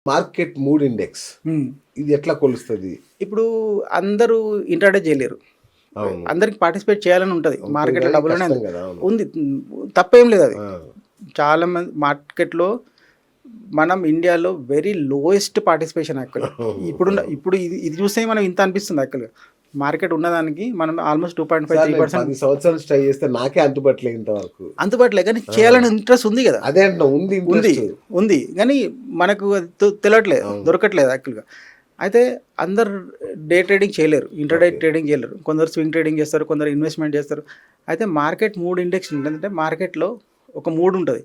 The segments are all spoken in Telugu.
మార్కెట్ మూడ్ ఇండెక్స్ ఇది ఎట్లా కొలుస్తుంది? ఇప్పుడు అందరూ ఇంట్రాడే చేయలేరు. అవును. అందరికి పార్టిసిపేట్ చేయాలని ఉంటుంది. ఉంటుంది మార్కెట్లో కానీ డబ్బులు కష్టం కదా. అవును. ఉంది, తప్పేం లేదు అది. ఆ, చాలా మంది మార్కెట్లో మనం ఇండియాలో వెరీ లోయెస్ట్ పార్టిసిపేషన్ యాక్చువల్. ఇప్పుడు ఇది చూస్తే మనం ఇంత అనిపిస్తుంది యాక్చువల్గా. మార్కెట్ ఉన్నదానికి మనం ఆల్మోస్ట్ 2.5-3% 10 సంవత్సరాలు ట్రై చేస్తే నాకే అంతుపట్టలే ఇంతవరకు. అందుబాటులే, కానీ చేయాలని ఇంట్రెస్ట్ ఉంది కదా. అదే అంటున్నా, ఉంది ఉంది interest. ఉంది కానీ మనకు అది తెలియట్లేదు, దొరకట్లేదు యాక్చువల్గా. అయితే అందరు డే ట్రేడింగ్ చేయలేరు, ఇంటర్డే ట్రేడింగ్ చేయలేరు. కొందరు స్వింగ్ ట్రేడింగ్ చేస్తారు, కొందరు ఇన్వెస్ట్మెంట్ చేస్తారు. అయితే మార్కెట్ మూడ్ ఇండెక్స్ ఏంటంటే మార్కెట్లో ఒక మూడ్ ఉంటుంది.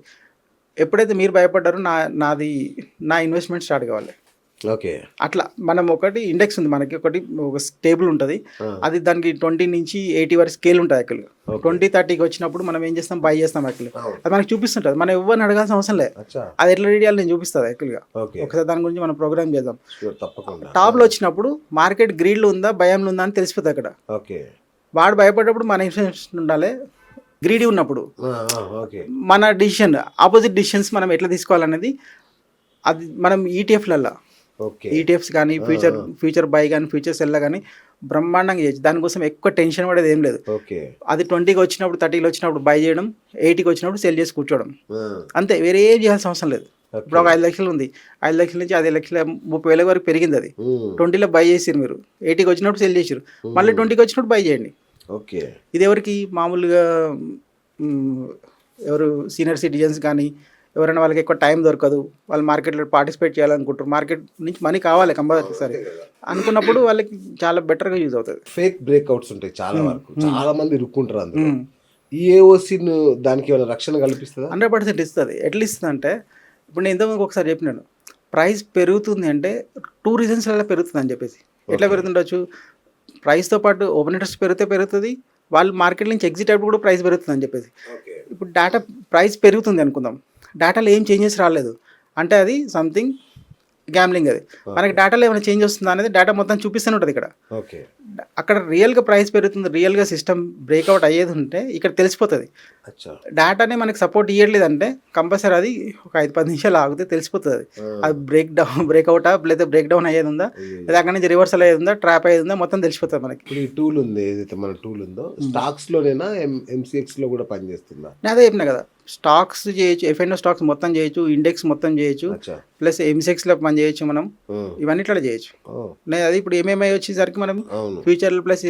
ఎప్పుడైతే మీరు భయపడ్డారో నాది నా ఇన్వెస్ట్మెంట్ స్టార్ట్ కావాలి. ఓకే. అట్లా మనం ఒకటి ఇండెక్స్ ఉంది, మనకి ఒకటి ఒక టేబుల్ ఉంటుంది. అది దానికి 20 నుంచి 80 వరకు స్కేల్ ఉంటుంది యాక్చువల్గా. 20-30కి వచ్చినప్పుడు మనం ఏం చేస్తాం, బై చేస్తాం యాక్చువల్గా. అది మనకి చూపిస్తుంటుంది, మనం ఎవరిని అడగాల్సిన అవసరం లేదు. అది ఎట్లా రెడీ చేయాలి నేను చూపిస్తుంది యాక్చువల్గా. ఒకసారి దాని గురించి మనం ప్రోగ్రామ్ చేద్దాం. తప్పకుండా. టాప్లో వచ్చినప్పుడు మార్కెట్ గ్రీడ్లో ఉందా భయంలో ఉందా అని తెలిసిపోతుంది అక్కడ. ఓకే. వాడు భయపడ్డప్పుడు మన ఇన్ఫర్మేషన్ ఉండాలి. గ్రీడీ ఉన్నప్పుడు ఓకే. మన డిసిషన్, ఆపోజిట్ డిసిషన్స్ మనం ఎట్లా తీసుకోవాలనేది అది మనం ఈటీఎఫ్లలో, ఓకే. ఈటీఎఫ్స్ కానీ ఫ్యూచర్ బై కానీ ఫ్యూచర్ సెల్ కానీ బ్రహ్మాండంగా చేయొచ్చు. దానికోసం ఎక్కువ టెన్షన్ పడేది ఏం లేదు. ఓకే. అది 20కి వచ్చినప్పుడు 30కి వచ్చినప్పుడు బై చేయడం, 80కి వచ్చినప్పుడు సెల్ చేసి కూర్చోవడం, అంతే. వేరే ఏం చేయాల్సిన అవసరం లేదు. ఇప్పుడు ఒక 5 లక్షలు ఉంది, 5 లక్షల నుంచి 5 లక్షల 30,000 వరకు పెరిగింది. అది 20లో బై చేసిరు, మీరు 80కి వచ్చినప్పుడు సెల్ చేసిరు, మళ్ళీ 20కి వచ్చినప్పుడు బై చేయండి. ఓకే. ఇది ఎవరికి మామూలుగా ఎవరు సీనియర్ సిటిజన్స్ కానీ ఎవరైనా వాళ్ళకి ఎక్కువ టైం దొరకదు, వాళ్ళు మార్కెట్లో పార్టిసిపేట్ చేయాలనుకుంటారు, మార్కెట్ నుంచి మనీ కావాలి కంపల్సరీ అనుకున్నప్పుడు వాళ్ళకి చాలా బెటర్గా యూజ్ అవుతుంది. ఫేక్ బ్రేక్అవుట్స్ ఉంటాయి చాలా వరకు, చాలా మంది ఇరుక్కుంటారు అందులో. ఈ ఏఓసీను దానికి ఏమైనా రక్షణ కల్పిస్తుందా? 100% ఇస్తుంది. ఎట్లా ఇస్తుంది అంటే, ఇప్పుడు నేను ఇంతకుముందు ఒకసారి చెప్పినాను, ప్రైస్ పెరుగుతుంది అంటే 2 రీజన్స్లలో పెరుగుతుంది అని చెప్పేసి. ఎట్లా పెరుగుతుండొచ్చు, ప్రైస్తో పాటు ఓపెన్ ఇంట్రెస్ట్ పెరుగుతుంది, వాళ్ళు మార్కెట్ నుంచి ఎగ్జిట్ అయినప్పుడు కూడా ప్రైస్ పెరుగుతుంది అని చెప్పేసి. ఇప్పుడు డేటా ప్రైస్ పెరుగుతుంది అనుకుందాం, డేటాలో ఏం చేంజెస్ రాలేదు అంటే అది సంథింగ్ గ్యామ్లింగ్. అది మనకి డేటాలో ఏమైనా చేంజ్ వస్తుందా అనేది డేటా మొత్తం చూపిస్తూనే ఉంటుంది ఇక్కడ. ఓకే. అక్కడ రియల్గా ప్రైస్ పెరుగుతుంది, రియల్గా సిస్టమ్ బ్రేక్అవుట్ అయ్యేది ఉంటే ఇక్కడ తెలిసిపోతుంది. డేటానే మనకి సపోర్ట్ ఇవ్వట్లేదు అంటే కంపల్సరీ అది ఒక 5-10 నిమిషాలు ఆగితే తెలిసిపోతుంది. అది బ్రేక్అవుటా లేదా బ్రేక్ డౌన్ అయ్యేది ఉందా, లేదా అక్కడి నుంచి రివర్సల్ అయ్యేది ఉందా, ట్రాప్ అయ్యేది ఉందా, మొత్తం తెలిసిపోతుంది మనకి. ఇప్పుడు ఈ టూల్ ఉంది, ఏదైతే మన టూల్ ఉందో స్టాక్స్ లోనేనా ఎంసీఎక్స్ లో కూడా పనిచేస్తుందా? నేను అదే చెప్పిన కదా, స్టాక్స్ చేయొచ్చు, ఎఫ్ఎన్ఓ స్టాక్స్ మొత్తం చేయొచ్చు, ఇండెక్స్ మొత్తం చేయొచ్చు, ప్లస్ ఎంసెక్స్లో పని చేయొచ్చు మనం, ఇవన్నీ ఇట్లా చేయొచ్చు. నేను అది ఇప్పుడు ఏమేమి వచ్చేసరికి మనం ఫ్యూచర్లో ప్లస్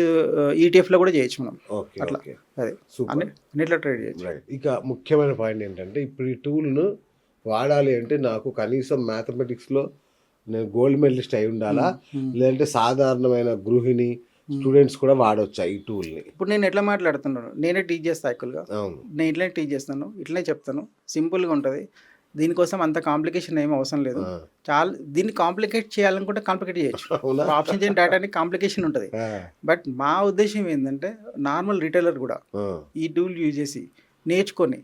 ఈటీఎఫ్లో కూడా చేయొచ్చు మనం. అట్లా అదే అన్నిట్లో ట్రేడ్ చేయొచ్చు. ఇక ముఖ్యమైన పాయింట్ ఏంటంటే, ఇప్పుడు ఈ టూల్ను వాడాలి అంటే నాకు కనీసం మ్యాథమెటిక్స్లో నేను గోల్డ్ మెడలిస్ట్ అయి ఉండాలా, లేదంటే సాధారణమైన గృహిణి స్టూడెంట్స్ కూడా వాడవచ్చా ఈ టూల్ని? ఇప్పుడు నేను ఎట్లా మాట్లాడుతున్నాను, నేనే టీచ్ చేస్తాను యాక్చువల్గా. నేను ఇట్లనే టీచ్ చేస్తాను, ఇట్లనే చెప్తాను, సింపుల్గా ఉంటుంది. దీనికోసం అంత కాంప్లికేషన్ ఏం అవసరం లేదు. చాలా దీన్ని కాంప్లికేట్ చేయాలనుకుంటే కాంప్లికేట్ చేయొచ్చు. ఆప్షన్ చేయని డేటాని కాంప్లికేషన్ ఉంటుంది. బట్ మా ఉద్దేశం ఏంటంటే, నార్మల్ రిటైలర్ కూడా ఈ టూల్ యూజ్ చేసి నేర్చుకొని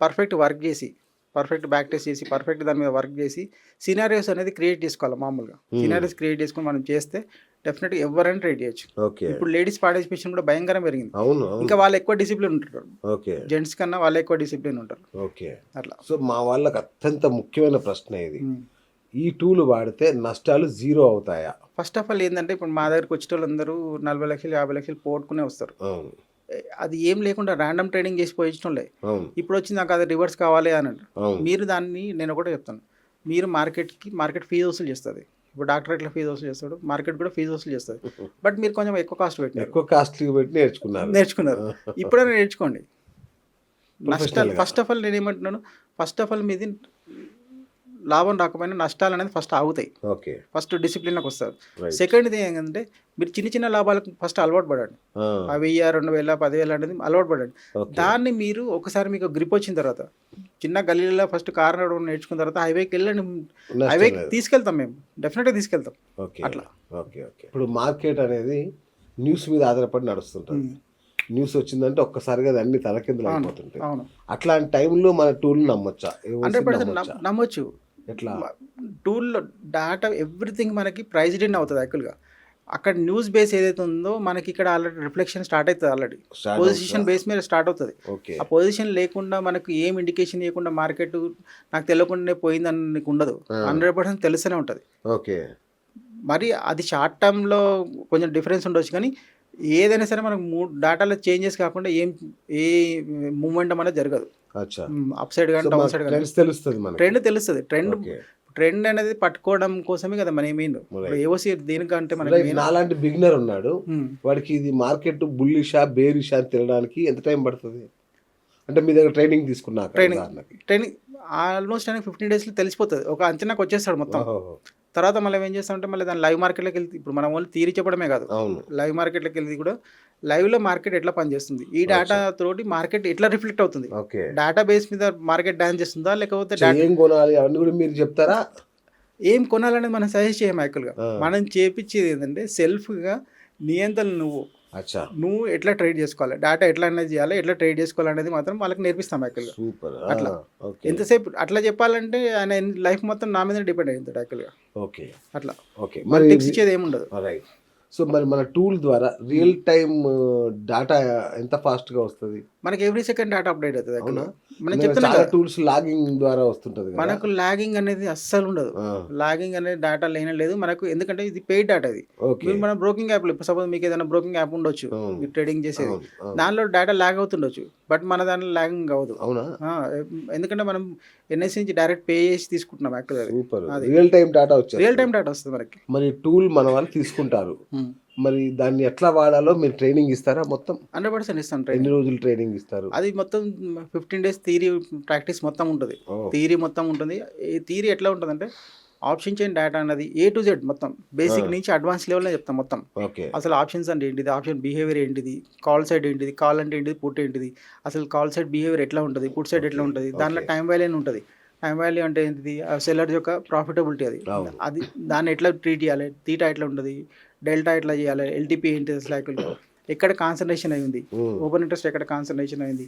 పర్ఫెక్ట్ వర్క్ చేసి, పర్ఫెక్ట్ బ్యాక్ టెస్ట్ చేసి, పర్ఫెక్ట్ దాని మీద వర్క్ చేసి సినారియోస్ అనేది క్రియేట్ చేసుకోవాలి. మామూలుగా సినారియోస్ క్రియేట్ చేసుకొని మనం చేస్తే డెఫినెట్గా ఎవరైనా ట్రేడ్ చేయొచ్చు. ఇప్పుడు లేడీస్ పార్టిసిపేషన్ కూడా భయంకరం పెరిగింది. ఇంకా వాళ్ళు ఎక్కువ డిసిప్లిన్ ఉంటారు, జెంట్స్ కన్నా వాళ్ళు ఎక్కువ డిసిప్లిన్ ఉంటారు. అట్లా. సో మా వాళ్ళకి అత్యంత ముఖ్యమైన ప్రశ్న ఇది, ఈ టూల్ వాడితే నష్టాలు 0 అవుతాయా? ఫస్ట్ ఆఫ్ ఆల్ ఏంటంటే, ఇప్పుడు మా దగ్గరకు వచ్చే వాళ్ళందరూ 40 లక్షలు 50 లక్షలు పోగొట్టుకునే వస్తారు. అది ఏం లేకుండా ర్యాండమ్ ట్రేడింగ్ చేసి పోయించడంలే. ఇప్పుడు వచ్చి నాకు అది రివర్స్ కావాలి అని అంటారు. మీరు దాన్ని, నేను ఒకటే చెప్తాను, మీరు మార్కెట్ ఫీజు వసూలు చేస్తుంది. ఇప్పుడు డాక్టర్ ఎట్లా ఫీజు వసూలు చేస్తాడు, మార్కెట్ కూడా ఫీజు వసూలు చేస్తుంది. బట్ మీరు కొంచెం ఎక్కువ కాస్ట్ పెట్టి నేర్చుకున్నారు. ఇప్పుడైనా నేర్చుకోండి. నష్టాలు ఫస్ట్ ఆఫ్ ఆల్ నేను ఏమంటున్నాను, ఫస్ట్ ఆఫ్ ఆల్ మీది లాభం రాకపోయినా నష్టాలు అనేది ఫస్ట్ ఆగుతాయి. ఫస్ట్ డిసిప్లిన్లోకి వస్తారు. సెకండ్ థింగ్ ఏంటంటే, మీరు చిన్న లాభాలకు ఫస్ట్ అలవాటు పడండి. 1000, 2000, 10,000 అనేది అలవాటు పడండి. దాన్ని మీరు ఒకసారి మీకు గ్రిప్ వచ్చిన తర్వాత, చిన్న గల్లీలో ఫస్ట్ కార్ నడవడం నేర్చుకున్న తర్వాత హైవేకి వెళ్ళండి. హైవేకి తీసుకెళ్తాం మేము, డెఫినెట్గా తీసుకెళ్తాం. అట్లా. ఇప్పుడు మార్కెట్ అనేది న్యూస్ మీద ఆధారపడి నడుస్తుంటుంది. న్యూస్ వచ్చిందంటే ఒక్కసారిగా అన్ని తలకిందులు అయిపోతుంటాయి. అట్లాంటి టైంలో మన టూల్ నమ్మొచ్చా? 100% నమ్మొచ్చు. ఎట్లా? టూల్లో డేటా ఎవ్రీథింగ్ మనకి ప్రైజ్డ్ ఇన్ అవుతుంది యాక్చువల్గా. అక్కడ న్యూస్ బేస్ ఏదైతే ఉందో మనకి ఇక్కడ ఆల్రెడీ రిఫ్లెక్షన్ స్టార్ట్ అవుతుంది ఆల్రెడీ పొజిషన్ బేస్ మీద స్టార్ట్ అవుతుంది. ఓకే ఆ పొజిషన్ లేకుండా మనకు ఏం ఇండికేషన్ ఇవ్వకుండా మార్కెట్ నాకు తెలియకుండానే పోయిందని నీకు ఉండదు, 100% తెలుస్తూనే ఉంటుంది. ఓకే మరి అది షార్ట్ టర్మ్లో కొంచెం డిఫరెన్స్ ఉండొచ్చు, కానీ ఏదైనా సరే మనకు డేటాలో చేంజెస్ కాకుండా ఏ మూమెంట్ అనేది జరగదు. అచ్చా అప్ సైడ్ కానీ డౌన్ సైడ్ కానీ తెలుస్తుంది మనకి, ట్రెండ్ తెలుస్తుంది. ఓకే. ట్రెండ్ అనేది పట్టుకోవడం కోసమే కదా మన మెయిన్. ఏఓసి దీనికంటే మనకి నాలాంటి బిగినర్ ఉన్నాడు, వాడికి ఇది మార్కెట్ బుల్లిషా బేరిషా అని తినడానికి ఎంత టైం పడుతుంది? అంటే మీ దగ్గర ట్రైనింగ్ తీసుకున్నాక ట్రైనింగ్ ఆల్మోస్ట్ ఆయనకి 15 daysలో తెలిసిపోతుంది, ఒక అంచనాకు వచ్చేస్తాడు మొత్తం. తర్వాత మళ్ళీ ఏం చేస్తామంటే మళ్ళీ దాని లైవ్ మార్కెట్లోకి వెళ్తే, ఇప్పుడు మనం ఓన్లీ థియరీ చెప్పడమే కాదు, లైవ్ మార్కెట్లోకి వెళ్ళి కూడా లైవ్లో మార్కెట్ ఎట్లా పనిచేస్తుంది, ఈ డేటా తోటి మార్కెట్ ఎట్లా రిఫ్లెక్ట్ అవుతుంది, డేటా బేస్ మీద మార్కెట్ డాన్స్ చేస్తుందా లేకపోతే ఏం కొనాలి అవన్నీ కూడా మీరు చెప్తారా? ఏం కొనాలనేది మనం సజెస్ట్ చేయము యాక్చువల్గా. మనం చేపించేది ఏంటంటే సెల్ఫ్గా నియంత్రణ నువ్వు ఎట్లా ట్రేడ్ చేసుకోవాలి, డేటా ఎట్లా అనేది చేయాలి, ఎట్లా ట్రేడ్ చేసుకోవాలి అనేది మాత్రం వాళ్ళకి నేర్పిస్తాం యాక్చువల్గా. అట్లా ఎంతసేపు అట్లా చెప్పాలంటే ఆయన లైఫ్ మొత్తం నా మీద డిపెండ్ అయ్యింది యాక్చువల్గా. ఓకే అట్లా ఓకే, మరి టిప్స్ ఇచ్చేది ఏముండదు. రైట్. సో మరి మన టూల్ ద్వారా రియల్ టైమ్ డేటా ఎంత ఫాస్ట్గా వస్తుంది? మనకి ఎవ్రీ సెకండ్ డేటా అప్డేట్ అవుతుంది. అవునా? మనం చెప్తున్నా టూల్స్ లాగింగ్ ద్వారా వస్తుంటది, మనకు లాగింగ్ అనేది అస్సలు ఉండదు. లాగింగ్ అనేది డేటా లేదు మనకు, ఎందుకంటే ఇది పెయిడ్ డేటా. ఇది మీరు మన బ్రోకింగ్ యాప్, ఇప్పుడు సపోజ్ మీకు ఏదైనా బ్రోకింగ్ యాప్ ఉండొచ్చు, మీరు ట్రేడింగ్ చేసేది, దానిలో డేటా లాగ్ అవుతుండొచ్చు, బట్ మన దాంట్లో లాగింగ్ అవ్వదు. అవునా? ఎందుకంటే మనం ఎన్ఎస్సి నుంచి డైరెక్ట్ పే చేసి తీసుకుంటున్నాం యాక్చువల్గా. రియల్ టైం డేటా వచ్చి రియల్ టైం డేటా వస్తుంది మనకి. మరి టూల్ మన వాళ్ళు తీసుకుంటారు, మరి దాన్ని ఎట్లా వాడాలో మీరు ట్రైనింగ్ ఇస్తారా? మొత్తం 100% ఇస్తాం. ఎన్ని రోజులు ట్రైనింగ్ ఇస్తారు? అది మొత్తం 15 days థియరీ ప్రాక్టీస్ మొత్తం ఉంటుంది. థియరీ మొత్తం ఉంటుంది. ఈ థియరీ ఎట్లా ఉంటుందంటే ఆప్షన్ చైన్ డేటా అనేది A to Z మొత్తం బేసిక్ నుంచి అడ్వాన్స్ లెవెల్లో చెప్తాం మొత్తం. అసలు ఆప్షన్స్ అంటే ఏంటిది, ఆప్షన్ బిహేవియర్ ఏంటిది, కాల్ సైడ్ ఏంటిది, కాల్ అంటే ఏంటిది, పుట్ ఏంటిది, అసలు కాల్ సైడ్ బిహేవియర్ ఎట్లా ఉంటుంది, పుట్ సైడ్ ఎట్లా ఉంటుంది, దాంట్లో టైం వాల్యూ అని ఉంటుంది. టైం వాల్యూ అంటే ఏంటిది, సెల్లర్ యొక్క ప్రాఫిటబిలిటీ, అది దాన్ని ఎట్లా ట్రీట్ చేయాలి, తీటా ఎట్లా ఉంటుంది, డెల్టా ఎట్లా చేయాలి, ఎల్టీపీ ఏంటి, అసలు ఎక్కడ కాన్సన్ట్రేషన్ అయింది, ఓపెన్ ఇంట్రెస్ట్ ఎక్కడ కాన్సన్ట్రేషన్ అయింది,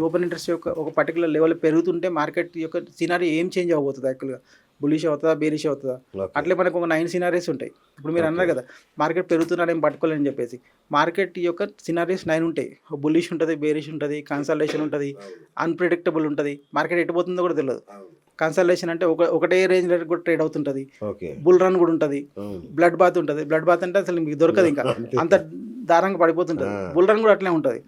ఓపెన్ ఇంట్రెస్ట్ యొక్క ఒక పర్టికులర్ లెవెల్ పెరుగుతుంటే మార్కెట్ యొక్క సినారీ ఏం చేంజ్ అవ్వబోతుంది, యాక్చువల్గా బులిష్ అవుతుందా బేరిష్ అవుతుందా. అట్లే మనకు ఒక 9 సినారీస్ ఉంటాయి. ఇప్పుడు మీరు అన్నారు కదా మార్కెట్ పెరుగుతున్నారని పట్టుకోలేని చెప్పేసి, మార్కెట్ యొక్క సినారీస్ 9 ఉంటాయి. బులిష్ ఉంటుంది, బేరిష్ ఉంటుంది, కన్సల్టేషన్ ఉంటుంది, అన్ప్రిడిక్టబుల్ ఉంటుంది, మార్కెట్ ఎటుపోతుందో కూడా తెలియదు. కన్సల్టేషన్ అంటే ఒకటే రేంజ్ కూడా ట్రేడ్ అవుతుంటుంది, బుల్ రన్ కూడా ఉంటుంది, బ్లడ్ బాత్ ఉంటుంది. బ్లడ్ బాత్ అంటే అసలు మీకు దొరకదు, ఇంకా అంత దారంగా పడిపోతుంటుంది. బుల్ రన్ కూడా అట్లే ఉంటుంది,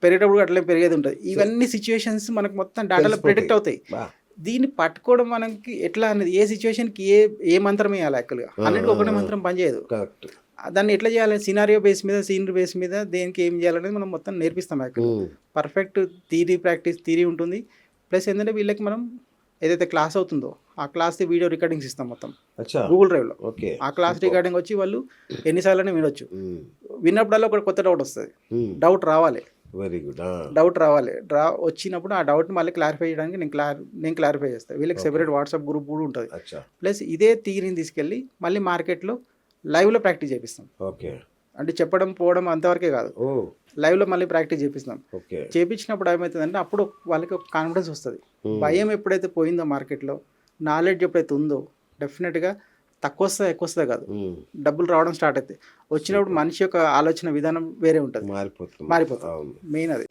పెరిగేటప్పుడు అట్లే పెరిగేది ఉంటుంది. ఇవన్నీ సిచ్యువేషన్స్ మనకు మొత్తం డేటాలో ప్రిడిక్ట్ అవుతాయి. దీన్ని పట్టుకోవడం మనకి ఎట్లా అనేది, ఏ సిచ్యువేషన్కి ఏ మంత్రం వేయాలి, యాక్చువల్గా అన్నిటికీ ఒకటే మంత్రం పనిచేయదు. దాన్ని ఎట్లా చేయాలి, సినారియో బేస్ మీద, సీనరీ బేస్ మీద దేనికి ఏం చేయాలనేది మనం మొత్తం నేర్పిస్తాం. యాక్చువల్గా పర్ఫెక్ట్ థియరీ ఉంటుంది. ప్లస్ ఏంటంటే వీళ్ళకి మనం ఏదైతే క్లాస్ అవుతుందో ఆ క్లాస్ వీడియో రికార్డింగ్స్ ఇస్తాం మొత్తం గూగుల్ డ్రైవ్లో. ఆ క్లాస్ రికార్డింగ్ వచ్చి వాళ్ళు ఎన్నిసార్లు వినొచ్చు. విన్నప్పుడల్లా ఒక కొత్త డౌట్ వస్తుంది, డౌట్ రావాలి, వెరీ గుడ్, డౌట్ రావాలి. వచ్చినప్పుడు ఆ డౌట్ని మళ్ళీ క్లారిఫై చేయడానికి నేను క్లారిఫై చేస్తాను. వీళ్ళకి సెపరేట్ వాట్సాప్ గ్రూప్ కూడా ఉంటుంది. ప్లస్ ఇదే థియరీని తీసుకెళ్ళి మళ్ళీ మార్కెట్లో లైవ్లో ప్రాక్టీస్ చేపిస్తాం. అంటే చెప్పడం పోవడం అంతవరకే కాదు, లైవ్లో మళ్ళీ ప్రాక్టీస్ చేపిస్తాం. చేపించినప్పుడు ఏమవుతుందంటే అప్పుడు వాళ్ళకి ఒక కాన్ఫిడెన్స్ వస్తుంది. భయం ఎప్పుడైతే పోయిందో మార్కెట్లో, నాలెడ్జ్ ఎప్పుడైతే ఉందో, డెఫినెట్గా తక్కువ వస్తుందా ఎక్కువ వస్తుందా కాదు, డబ్బులు రావడం స్టార్ట్ అవుతాయి. వచ్చినప్పుడు మనిషి యొక్క ఆలోచన విధానం వేరే ఉంటుంది, మారిపోతుంది. మెయిన్ అది.